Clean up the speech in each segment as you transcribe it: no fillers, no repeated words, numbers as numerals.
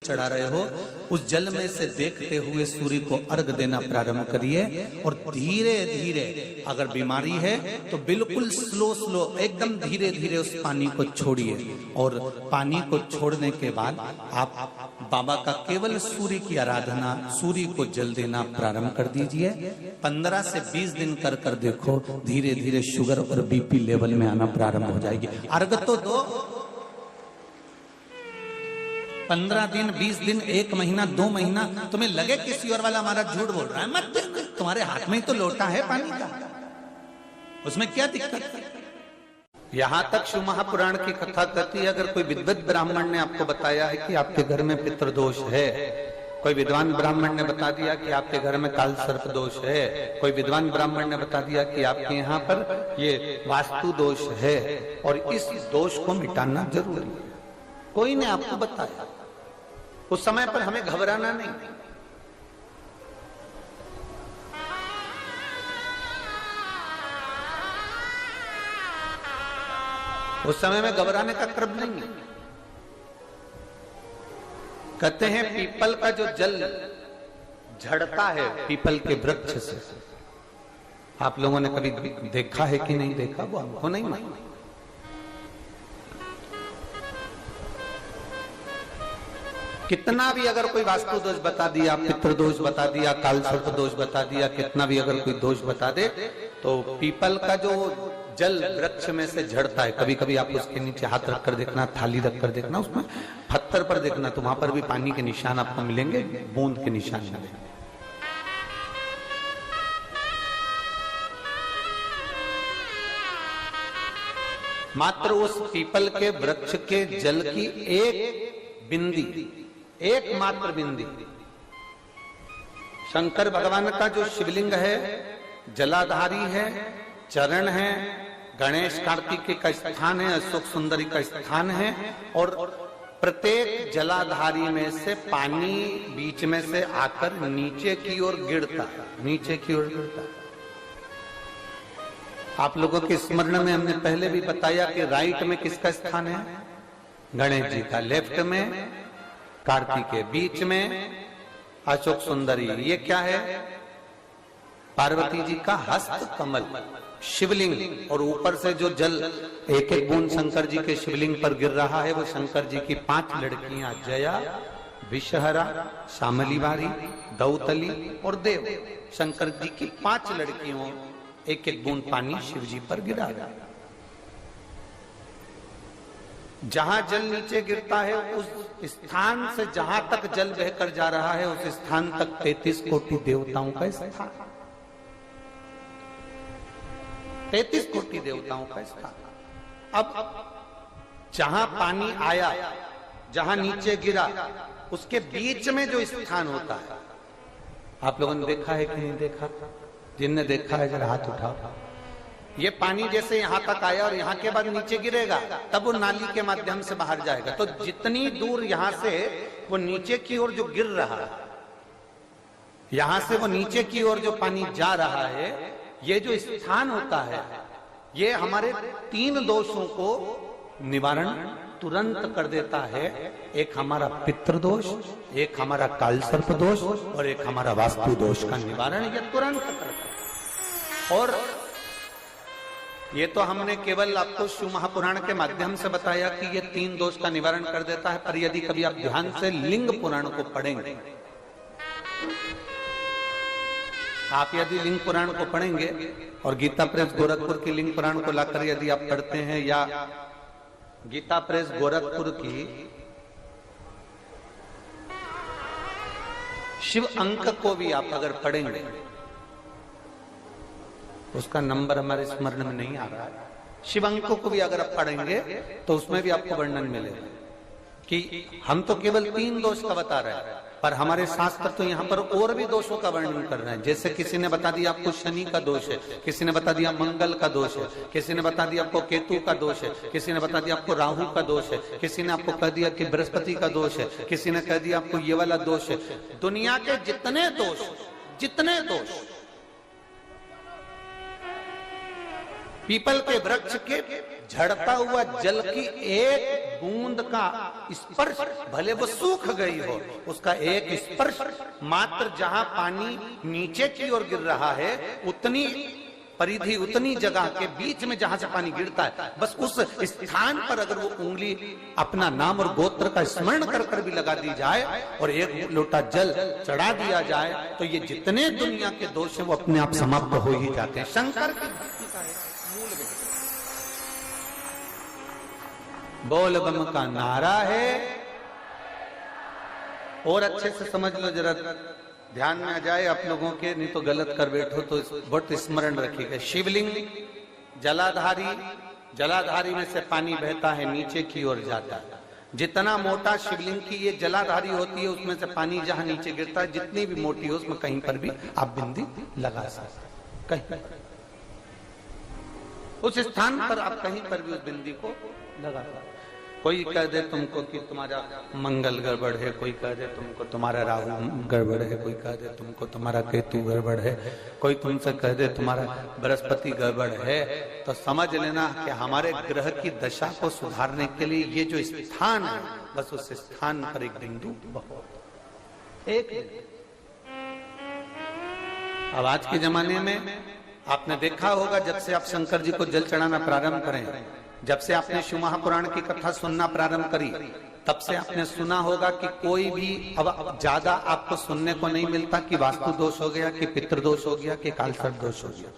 चढ़ा रहे हो, उस जल में से देखते हुए सूर्य को अर्घ देना प्रारंभ करिए और धीरे धीरे, अगर बीमारी है तो बिल्कुल स्लो एकदम धीरे धीरे उस पानी को छोड़िए और पानी को छोड़ने के बाद आप बाबा का केवल सूर्य की आराधना, सूर्य को जल देना प्रारंभ कर दीजिए। 15 से 20 दिन कर कर देखो, धीरे धीरे शुगर और बीपी लेवल में आना प्रारंभ हो जाएगी। अर्घ तो दो, 15 दिन, 20 दिन, 1 महीना, 2 महीना, तुम्हें लगे किसी और वाला हमारा झूठ बोल रहा है, मत, तुम्हारे हाथ में ही तो लोटा है पानी का, उसमें क्या दिक्कत है। यहां तक शिव महापुराण की कथा कहती है, अगर कोई विद्वत ब्राह्मण ने आपको बताया है कि आपके घर में पितृदोष है, कोई विद्वान ब्राह्मण ने बता दिया कि आपके घर में काल सर्प दोष है, कोई विद्वान ब्राह्मण ने बता दिया कि आपके यहाँ पर ये वास्तु दोष है और इस दोष को मिटाना जरूरी है, कोई ने आपको बताया, उस समय पर हमें घबराना नहीं। उस समय में घबराने का क्रम नहीं है। कहते हैं पीपल का जो जल झड़ता है पीपल के वृक्ष से, आप लोगों ने कभी देखा है कि नहीं देखा, वो हमको नहीं मालूम। कितना भी अगर कोई वास्तु दोष बता दिया, पितृदोष बता दिया, काल सर्प दोष बता दिया, कितना भी अगर कोई दोष बता दे, तो पीपल का जो जल वृक्ष में से झड़ता है, कभी कभी आप उसके नीचे हाथ रखकर देखना, थाली रखकर देखना, उसमें पत्थर पर देखना, तो वहां पर भी पानी के निशान आपको मिलेंगे, बूंद के निशान मिलेंगे। मात्र उस पीपल के वृक्ष के जल की एक बिंदी, एकमात्र बिंदी, शंकर भगवान का जो शिवलिंग है जलाधारी है, चरण है, गणेश कार्तिकेय का स्थान है, अशोक सुंदरी का स्थान है, और प्रत्येक जलाधारी में से पानी बीच में से आकर नीचे की ओर गिरता है, नीचे की ओर गिरता है। आप लोगों के स्मरण में हमने पहले भी बताया कि राइट में किसका स्थान है, गणेश जी का, लेफ्ट में कार्तिकेय, बीच में अशोक सुंदरी, ये क्या है, पार्वती जी का हस्त कमल शिवलिंग, और ऊपर से जो जल एक एक बूंद शंकर जी के शिवलिंग पर गिर रहा है, वो शंकर जी की 5 लड़कियां जया, विषहरा, शामलीवारी, दौतली और देव, शंकर जी की 5 लड़कियों, एक एक बूंद पानी शिव जी पर गिरा रहा है। जहां जल नीचे गिरता है उस स्थान से जहां तक जल बहकर जा रहा है, उस स्थान तक 33 कोटि देवताओं का स्थान, 33 कोटि देवताओं का स्थान। अब जहां पानी आया, जहां नीचे गिरा, उसके बीच में जो स्थान होता है, आप लोगों ने देखा है कि नहीं देखा, जिनने देखा है जरा हाथ उठाओ। ये पानी जैसे यहां तक आया और यहां के बाद नीचे गिरेगा, तब वो नाली के माध्यम से बाहर जाएगा, तो जितनी दूर यहां से वो नीचे की ओर जो गिर रहा है, यहां से वो नीचे की ओर जो पानी जा रहा है, ये जो स्थान होता है, ये हमारे 3 दोषों को निवारण तुरंत कर देता है। एक हमारा पितृदोष, एक हमारा काल सर्प दोष और एक हमारा वास्तु दोष का निवारण ये तुरंत करता है। और ये तो हमने केवल आपको शिव महापुराण के माध्यम से बताया कि ये 3 दोष का निवारण कर देता है, पर यदि कभी आप ध्यान से लिंग पुराण को पढ़ेंगे, आप यदि लिंग पुराण को पढ़ेंगे और गीता प्रेस गोरखपुर की लिंग पुराण को लाकर यदि आप पढ़ते हैं, या गीता प्रेस गोरखपुर की शिव अंक को भी आप अगर पढ़ेंगे, उसका नंबर हमारे स्मरण में नहीं आ रहा है, शिव अंकों को भी अगर आप पढ़ेंगे तो उसमें भी आपको वर्णन मिलेगा कि हम तो केवल 3 दोष का बता रहे हैं, पर हमारे शास्त्र तो यहाँ पर और भी दोषों का वर्णन कर रहे हैं। जैसे किसी ने बता दिया आपको शनि का दोष है, किसी ने बता दिया मंगल का दोष है, किसी ने बता दिया आपको केतु का दोष है, किसी ने बता दिया आपको राहु का दोष है, किसी ने आपको कह दिया कि बृहस्पति का दोष है, किसी ने कह दिया आपको ये वाला दोष है। दुनिया के जितने दोष पीपल के वृक्ष के झड़ता हुआ जल की एक बूंद का स्पर्श, भले वो सूख गई हो, उसका एक स्पर्श मात्र जहां पानी नीचे की ओर गिर रहा है, उतनी परिधि, उतनी जगह के बीच में जहां से पानी गिरता है, बस उस स्थान पर अगर वो उंगली अपना नाम और गोत्र का स्मरण कर कर भी लगा दी जाए और एक लोटा जल चढ़ा दिया जाए, तो ये जितने दुनिया के दोष हैं वो अपने आप समाप्त हो ही जाते हैं। शंकर की भक्ति का मूल में बोल बम का नारा है। और अच्छे से समझ लो, जरा ध्यान में आ जाए आप लोगों के, नहीं तो गलत कर बैठो तो बहुत स्मरण रखिएगा। शिवलिंग जलाधारी, जलाधारी में से पानी बहता है नीचे की ओर जाता है। जितना मोटा शिवलिंग की ये जलाधारी होती है, उसमें से पानी जहां नीचे गिरता है, जितनी भी मोटी हो, उसमें कहीं पर भी आप बिंदी लगा सकते, कहीं उस स्थान पर आप कहीं पर भी उस बिंदी को लगा सकते। कोई कह दे तुमको कि तुम्हारा मंगल गड़बड़ है, कोई कह दे तुमको तुम्हारा राहु गड़बड़ है, कोई कह दे तुमको तुम्हारा केतु गड़बड़ है, कोई तुमसे कह दे तुम्हारा बृहस्पति गड़बड़ है, तो समझ लेना कि हमारे ग्रह की दशा को सुधारने के लिए ये जो स्थान है, बस उस स्थान पर एक बिंदु बहुत एक। अब आज के जमाने में आपने देखा होगा, जब से आप शंकर जी को जल चढ़ाना प्रारंभ करें, जब से आपने शिव महापुराण की कथा सुनना प्रारंभ करी, तब से आपने सुना होगा कि कोई भी अब ज्यादा आपको सुनने को नहीं मिलता कि वास्तु दोष हो गया, कि पितृदोष हो गया, कि कालसर्प दोष हो गया।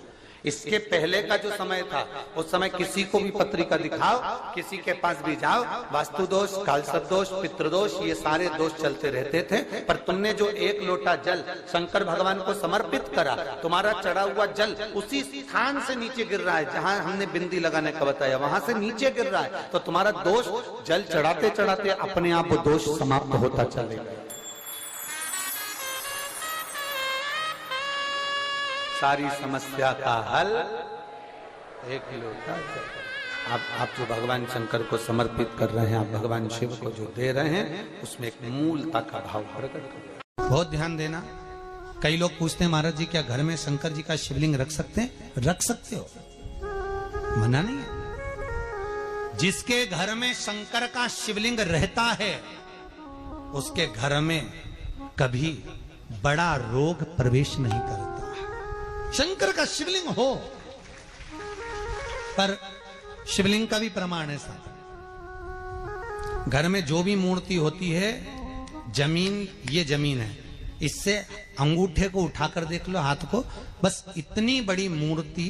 इसके पहले का जो समय था, उस समय किसी को भी पत्रिका दिखाओ, किसी के पास भी जाओ, वास्तु दोष, कालसर्प दोष, पितृदोष, ये सारे दोष चलते रहते थे। पर तुमने जो एक लोटा जल शंकर भगवान को समर्पित करा, तुम्हारा चढ़ा हुआ जल उसी स्थान से नीचे गिर रहा है जहां हमने बिंदी लगाने का बताया, वहां से नीचे गिर रहा है, तो तुम्हारा दोष जल चढ़ाते चढ़ाते अपने आप वो दोष समाप्त होता चलेगा। सारी समस्या का हल एक लोटा जल। आप जो भगवान शंकर को समर्पित कर रहे हैं, आप भगवान शिव को जो दे रहे हैं, उसमें एक मूलता का भाव प्रकट कर। बहुत ध्यान देना। कई लोग पूछते हैं महाराज जी क्या घर में शंकर जी का शिवलिंग रख सकते हैं? रख सकते हो, मना नहीं है। जिसके घर में शंकर का शिवलिंग रहता है, उसके घर में कभी बड़ा रोग प्रवेश नहीं करता। शंकर का शिवलिंग हो, पर शिवलिंग का भी प्रमाण है साथ। घर में जो भी मूर्ति होती है, जमीन, ये जमीन है, इससे अंगूठे को उठाकर देख लो, हाथ को, बस इतनी बड़ी मूर्ति,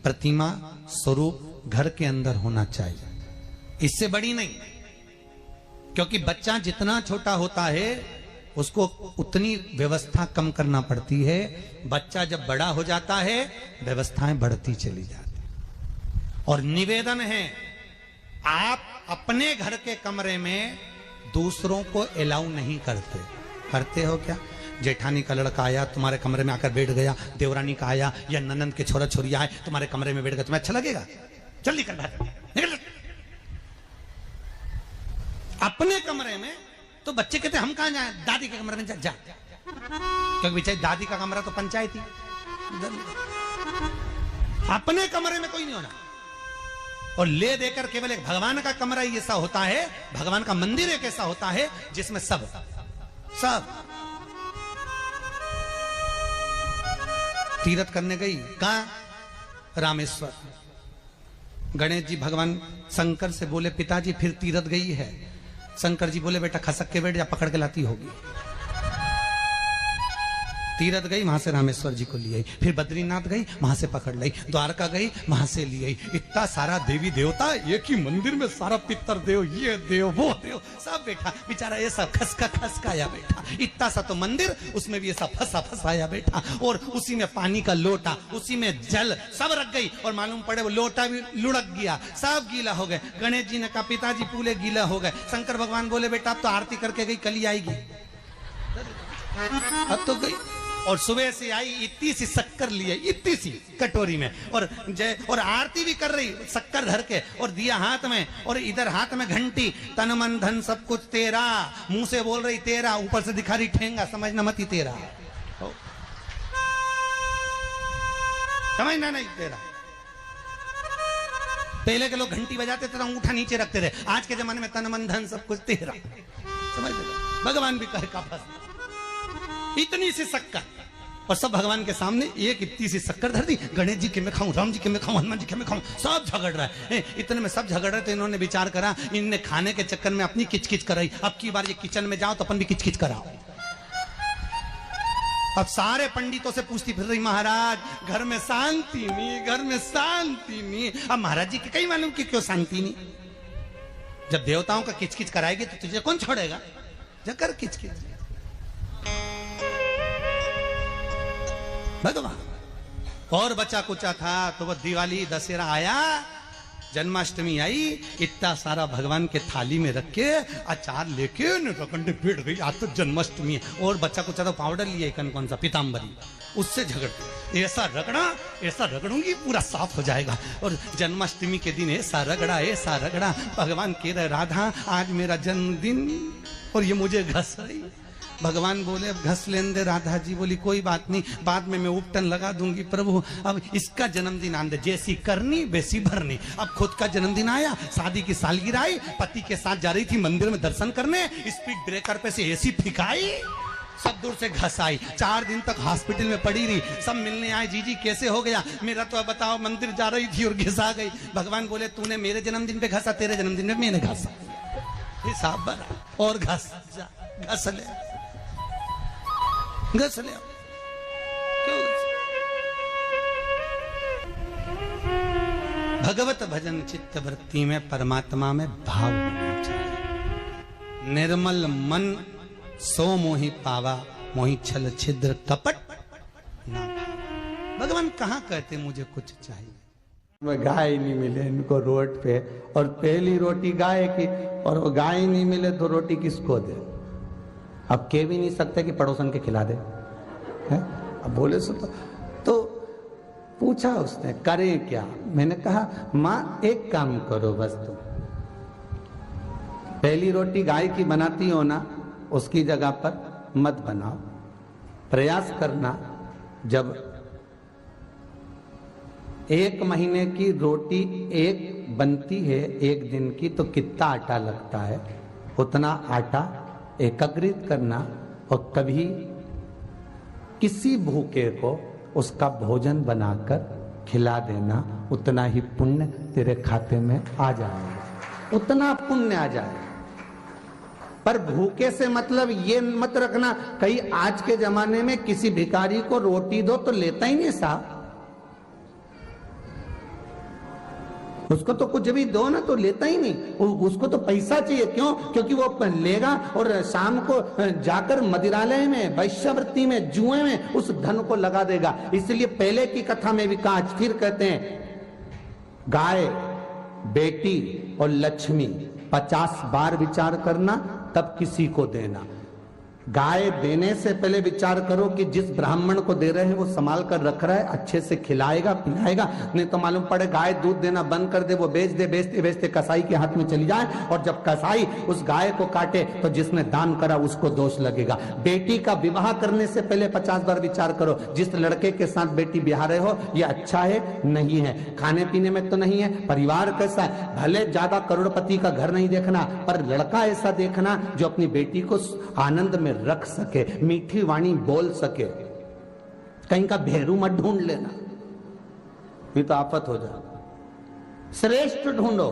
प्रतिमा, स्वरूप घर के अंदर होना चाहिए, इससे बड़ी नहीं। क्योंकि बच्चा जितना छोटा होता है, उसको उतनी व्यवस्था कम करना पड़ती है। बच्चा जब बड़ा हो जाता है, व्यवस्थाएं बढ़ती चली जाती। और निवेदन है, आप अपने घर के कमरे में दूसरों को अलाउ नहीं करते। करते हो क्या? जेठानी का लड़का आया, तुम्हारे कमरे में आकर बैठ गया, देवरानी का आया या ननंद के छोरा छोरी आए, तुम्हारे कमरे में बैठ गया, तुम्हें अच्छा लगेगा? जल्दी कर निकल। अपने कमरे में तो बच्चे कहते हम कहां जाएं? दादी के कमरे में जा। क्योंकि बेचारी दादी का कमरा तो पंचायती, अपने कमरे में कोई नहीं होना। और ले देकर केवल एक भगवान का कमरा ही ऐसा होता है, भगवान का मंदिर एक ऐसा होता है जिसमें सब तीर्थ करने गई। कहां? रामेश्वर। गणेश जी भगवान शंकर से बोले, पिताजी फिर तीर्थ गई है। शंकर जी बोले, बेटा खसक के बैठ जा, पकड़ के लाती होगी। तीरथ गई, वहां से रामेश्वर जी को ले आई, फिर बद्रीनाथ गई, वहां से पकड़ लाई, द्वारका गई, वहां से ले आई। इतना सारा देवी देवता एक ही मंदिर में, सारा पितर देव, ये देव वो देव सब बैठा, बेचारा ये सब खसकाया बैठा। इतना सा तो मंदिर, उसमें भी ऐसा फंसाया बैठा। और उसी में पानी का लोटा, उसी में जल सब रख गई, और मालूम पड़े वो लोटा भी लुढ़क गया, सब गीला हो गए। गणेश जी ने कहा, पिताजी पूरे गीला हो गए। शंकर भगवान बोले, बेटा अब तो आरती करके गई, कल ही आएगी। अब तो गई, और सुबह से आई, इतनी सी शक्कर लिए, इतनी सी कटोरी में, और आरती भी कर रही, शक्कर धर के, और दिया हाथ में, और इधर हाथ में घंटी, तन मन धन सब कुछ तेरा, मुंह से बोल रही तेरा, ऊपर से दिखा रही ठेंगा, समझना मत ही तेरा, समझना नहीं तेरा। पहले के लोग घंटी बजाते थे तो अंगूठा नीचे रखते थे, आज के जमाने में तन मन धन सब कुछ तेरा। समझ लो, भगवान भी कहे का फंस इतनी सी शक्कर, और सब भगवान के सामने एक इतनी सी शक्कर धर दी। गणेश जी के मैं खाऊं, राम जी के मैं खाऊं, हनुमान जी के मैं खाऊं, सब झगड़ रहा है। इतने में सब झगड़ रहे तो इन्होंने विचार करा, इनने खाने के चक्कर में अपनी किचकिच कराई, अब की बार ये किचन में जाओ तो अपन भी किचकिच कराओ। अब सारे पंडितों से पूछती फिर रही, महाराज घर में शांति नहीं, घर में शांति नहीं। अब महाराज जी के कहीं मालूम कि क्यों शांति नहीं, जब देवताओं का किचकिच कराएगी तो तुझे कौन छोड़ेगा, जकर किचकिच। भगवान और बचा कुचा था तो वह दिवाली दशहरा आया, जन्माष्टमी आई, इतना सारा भगवान के थाली में रख के अचार लेके रकंडे बैठ गई, आज तो जन्माष्टमी है। और बच्चा कुचा तो पाउडर लिया कौन सा पीताम्बरी, उससे झगड़ती, ऐसा रगड़ूंगी पूरा साफ हो जाएगा। और जन्माष्टमी के दिन ऐसा रगड़ा भगवान कह रहे राधा आज मेरा जन्मदिन और ये मुझे घस रही। भगवान बोले अब घस लेने दे। राधा जी बोली कोई बात नहीं, बाद में मैं उपटन लगा दूंगी प्रभु, अब इसका जन्मदिन आने दे, जैसी करनी वैसी भरनी। अब खुद का जन्मदिन आया, शादी की सालगिरह आई, पति के साथ जा रही थी मंदिर में दर्शन करने, स्पीड ब्रेकर पे से एसी फिकाई, सब दूर से घस आई। 4 दिन तक हॉस्पिटल में पड़ी रही, सब मिलने आए, जी कैसे हो गया, मेरा तो बताओ मंदिर जा रही थी और घिसा गई। भगवान बोले तूने मेरे जन्मदिन पे घसा, तेरे जन्मदिन में मैंने घसा, हिसाब बना और घस ले घस ले। क्यों भगवत भजन चित्त वृत्ति में परमात्मा में भाव होना चाहिए। निर्मल मन सो मोहि पावा, मोहि छल छिद्र कपट ना भावा। भगवान कहाँ कहते मुझे कुछ चाहिए। गाय नहीं मिले इनको रोड पे, और पहली रोटी गाय की, और वो गाय नहीं मिले तो रोटी किसको दे। अब कह भी नहीं सकते कि पड़ोसन के खिला दे, है? अब बोले सो तो पूछा उसने करें क्या। मैंने कहा माँ एक काम करो बस, तुम पहली रोटी गाय की बनाती हो ना, उसकी जगह पर मत बनाओ, प्रयास करना जब 1 महीने की रोटी एक बनती है 1 दिन की, तो कितना आटा लगता है, उतना आटा एकत्रित करना, और कभी किसी भूखे को उसका भोजन बनाकर खिला देना, उतना ही पुण्य तेरे खाते में आ जाएगा, उतना पुण्य आ जाएगा। पर भूखे से मतलब ये मत रखना कहीं आज के जमाने में किसी भिखारी को रोटी दो तो लेता ही नहीं साहब, उसको तो कुछ भी दो ना तो लेता ही नहीं, उसको तो पैसा चाहिए। क्यों? क्योंकि वो लेगा और शाम को जाकर मदिरालय में, वैश्यवृत्ति में, जुए में उस धन को लगा देगा। इसलिए पहले की कथा में भी कहा, फिर कहते हैं गाय, बेटी और लक्ष्मी 50 बार विचार करना तब किसी को देना। गाय देने से पहले विचार करो कि जिस ब्राह्मण को दे रहे हैं वो संभाल कर रख रहा है, अच्छे से खिलाएगा पिलाएगा, नहीं तो मालूम पड़े गाय दूध देना बंद कर दे, वो बेच दे, बेचते बेचते कसाई के हाथ में चली जाए, और जब कसाई उस गाय को काटे तो जिसने दान करा उसको दोष लगेगा। बेटी का विवाह करने से पहले 50 बार विचार करो, जिस लड़के के साथ बेटी ब्याह रहे हो ये अच्छा है नहीं है, खाने पीने में तो नहीं है, परिवार कैसा है। भले ज्यादा करोड़पति का घर नहीं देखना, पर लड़का ऐसा देखना जो अपनी बेटी को आनंद में रख सके, मीठी वाणी बोल सके। कहीं का भेरू मत ढूंढ लेना, ये तो आफत हो जाए। श्रेष्ठ ढूंढो,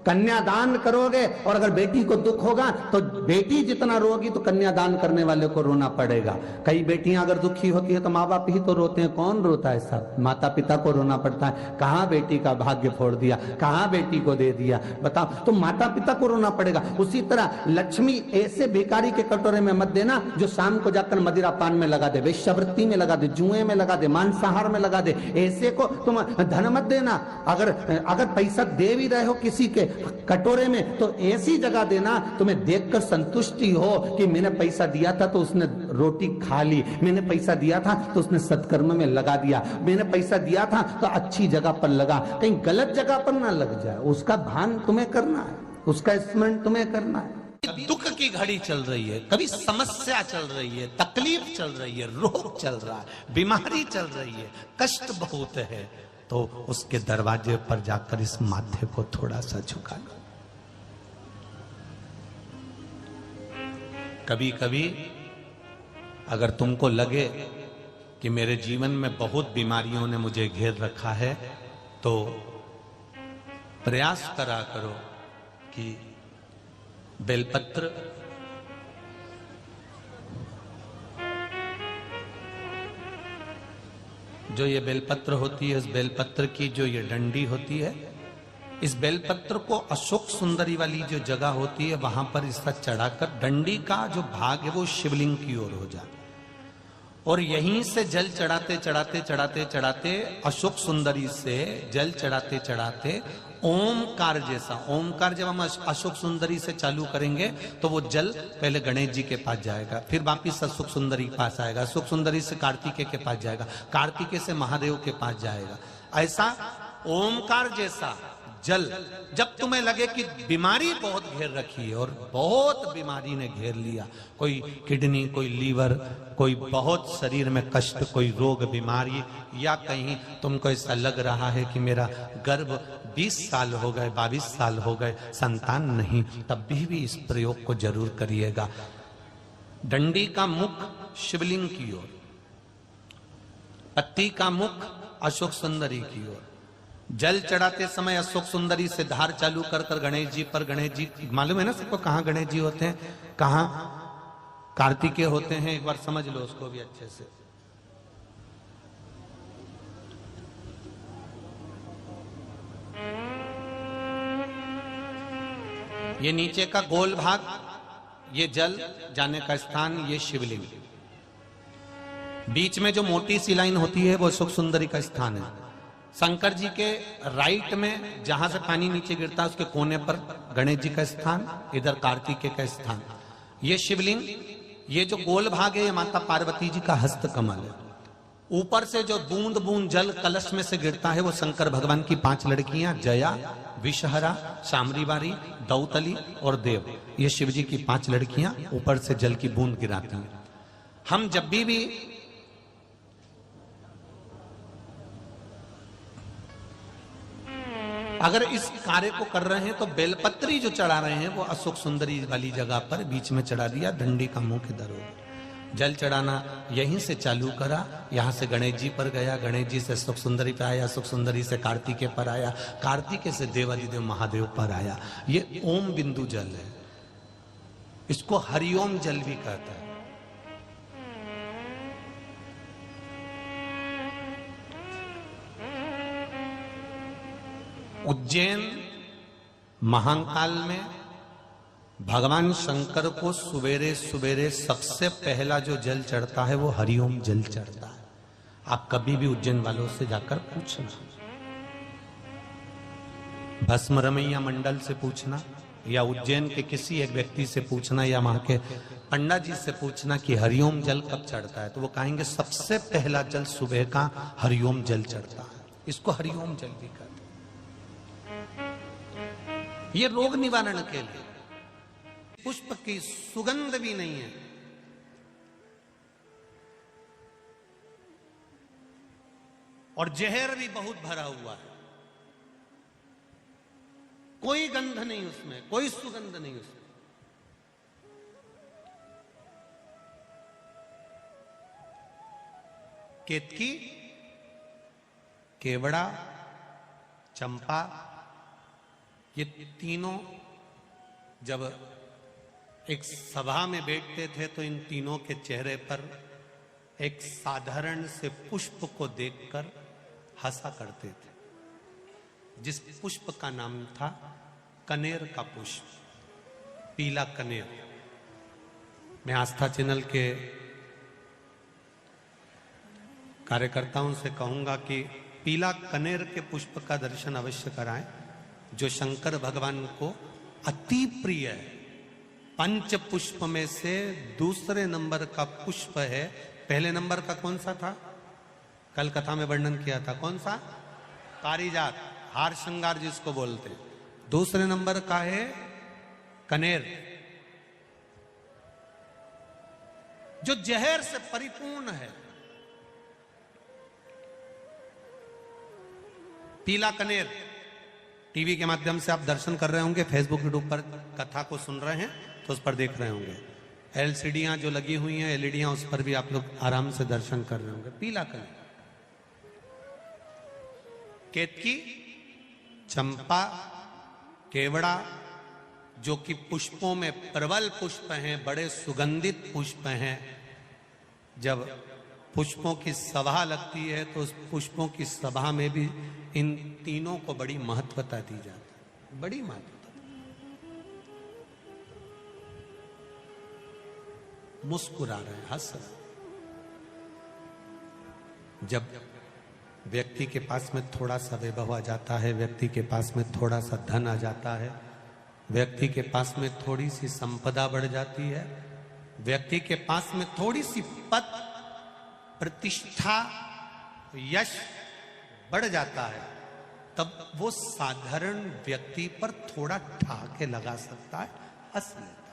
कन्यादान करोगे, और अगर बेटी को दुख होगा तो बेटी जितना रोगी तो कन्यादान करने वाले को रोना पड़ेगा। कई बेटियां अगर दुखी होती है तो माँ बाप ही तो रोते हैं, कौन रोता है साहब, माता पिता को रोना पड़ता है। कहां बेटी का भाग्य फोड़ दिया, कहां बेटी को दे दिया, बताओ, तो माता पिता को रोना पड़ेगा। उसी तरह लक्ष्मी ऐसे भिखारी के कटोरे में मत देना जो शाम को जाकर मदिरा पान में लगा दे, वेश्यावृत्ति में लगा दे, जुए में लगा दे, मांसाहार में लगा दे, ऐसे को तुम धन मत देना। अगर पैसा दे भी रहे हो किसी के कटोरे में तो ऐसी जगह देना तुम्हें देखकर संतुष्टि हो कि मैंने पैसा दिया था तो उसने रोटी खा ली, मैंने पैसा दिया था तो उसने सत्कर्म में लगा दिया, मैंने पैसा दिया था तो अच्छी जगह पर लगा, कहीं गलत जगह पर ना लग जाए, उसका भान तुम्हें करना है, उसका स्मरण तुम्हें करना है। दुख की घड़ी चल रही है, कभी समस्या चल रही है, तकलीफ चल रही है, रोग चल रहा है, बीमारी चल रही है, कष्ट बहुत है, तो उसके दरवाजे पर जाकर इस माथे को थोड़ा सा झुका लो। कभी कभी अगर तुमको लगे कि मेरे जीवन में बहुत बीमारियों ने मुझे घेर रखा है, तो प्रयास करा करो कि बेलपत्र जो ये बेलपत्र होती है, इस बेलपत्र की जो ये डंडी होती है, इस बेलपत्र को अशोक सुंदरी वाली जो जगह होती है वहां पर इसका चढ़ाकर डंडी का जो भाग है वो शिवलिंग की ओर हो जाए, और यहीं से जल चढ़ाते चढ़ाते चढ़ाते चढ़ाते अशोक सुंदरी से जल चढ़ाते चढ़ाते ओमकार जैसा, ओमकार जब हम अशोक सुंदरी से चालू करेंगे तो वो जल पहले गणेश जी के पास जाएगा, फिर वापिस अशोक सुंदरी के पास आएगा, अशोक सुंदरी से कार्तिकेय के पास जाएगा, कार्तिकेय से महादेव के पास जाएगा। ऐसा ओमकार जैसा जल, जब तुम्हें लगे कि बीमारी बहुत घेर रखी है, और बहुत बीमारी ने घेर लिया, कोई किडनी, कोई लीवर, कोई बहुत शरीर में कष्ट, कोई रोग बीमारी, या कहीं तुमको ऐसा लग रहा है कि मेरा गर्भ 20 साल हो गए, 22 साल हो गए, संतान नहीं, तब भी इस प्रयोग को जरूर करिएगा। डंडी का मुख शिवलिंग की ओर, पत्ती का मुख अशोक सुंदरी की ओर, जल चढ़ाते समय अशोक सुंदरी से धार चालू कर कर गणेश जी पर, गणेश जी मालूम है ना सबको कहां गणेश जी होते हैं, कहां कार्तिकेय होते हैं, एक बार समझ लो उसको भी अच्छे से। ये नीचे का गोल भाग, ये जल जाने का स्थान, ये शिवलिंग, बीच में जो मोटी सी लाइन होती है वो अशोक सुंदरी का स्थान है। शंकर जी के राइट में जहां से पानी नीचे गिरता है उसके कोने पर गणेश जी का स्थान, इधर कार्तिकेय का स्थान। ये शिवलिंग, ये जो गोल भाग है ये माता पार्वती जी का हस्त कमल है। ऊपर से जो बूंद बूंद जल कलश में से गिरता है वो शंकर भगवान की 5 लड़कियां, जया, विषहरा, शामरीवारी, दौतली और देव, ये शिव जी की 5 लड़कियां ऊपर से जल की बूंद गिराती हैं। हम जब भी अगर इस कार्य को कर रहे हैं तो बेलपत्री जो चढ़ा रहे हैं वो अशोक सुंदरी वाली जगह पर बीच में चढ़ा दिया, डंडी का मुंह के दर हो। जल चढ़ाना यहीं से चालू करा, यहां से गणेश जी पर गया, गणेश जी से अशोक सुंदरी पर आया, अशोक सुंदरी से कार्तिकेय पर आया, कार्तिकेय से देवादिदेव महादेव पर आया। ये ओम बिंदु जल है, इसको हरिओम जल भी कहता है। उज्जैन महाकाल में भगवान शंकर को सुबेरे सुबेरे सबसे पहला जो जल चढ़ता है वो हरिओम जल चढ़ता है। आप कभी भी उज्जैन वालों से जाकर पूछना, भस्म रमैया मंडल से पूछना, या उज्जैन के किसी एक व्यक्ति से पूछना, या वहां के पंडा जी से पूछना कि हरिओम जल कब चढ़ता है, तो वो कहेंगे सबसे पहला जल सुबह का हरिओम जल चढ़ता है। इसको हरिओम जल भी कहते हैं। ये रोग निवारण के लिए, पुष्प की सुगंध भी नहीं है, और जहर भी बहुत भरा हुआ है, कोई गंध नहीं उसमें, कोई सुगंध नहीं उसमें। केतकी, केवड़ा, चंपा, ये तीनों जब एक सभा में बैठते थे तो इन तीनों के चेहरे पर एक साधारण से पुष्प को देखकर हंसा करते थे, जिस पुष्प का नाम था कनेर का पुष्प, पीला कनेर। मैं आस्था चैनल के कार्यकर्ताओं से कहूंगा कि पीला कनेर के पुष्प का दर्शन अवश्य कराएं, जो शंकर भगवान को अति प्रिय है। पंच पुष्प में से दूसरे नंबर का पुष्प है। पहले नंबर का कौन सा था, कल कथा में वर्णन किया था, कौन सा? पारिजात, हार श्रृंगार जिसको बोलते हैं। दूसरे नंबर का है कनेर, जो जहर से परिपूर्ण है। पीला कनेर, टीवी के माध्यम से आप दर्शन कर रहे होंगे, फेसबुक यूट्यूब पर कथा को सुन रहे हैं तो उस पर देख रहे होंगे। एलसीडियां जो लगी हुई हैं, एलईडियां, उस पर भी आप लोग आराम से दर्शन कर रहे होंगे। पीला कनेर, केतकी, चंपा, केवड़ा, जो कि पुष्पों में प्रबल पुष्प हैं, बड़े सुगंधित पुष्प हैं। जब पुष्पों की सभा लगती है तो उस पुष्पों की सभा में भी इन तीनों को बड़ी महत्वता दी जाती है, बड़ी महत्वता। मुस्कुरा रहे हैं, हंस रहे हैं। जब व्यक्ति के पास में थोड़ा सा वैभव आ जाता है, व्यक्ति के पास में थोड़ा सा धन आ जाता है, व्यक्ति के पास में थोड़ी सी संपदा बढ़ जाती है, व्यक्ति के पास में थोड़ी सी पद, प्रतिष्ठा, यश बढ़ जाता है, तब वो साधारण व्यक्ति पर थोड़ा ठहाके लगा सकता है, हंस लेता है।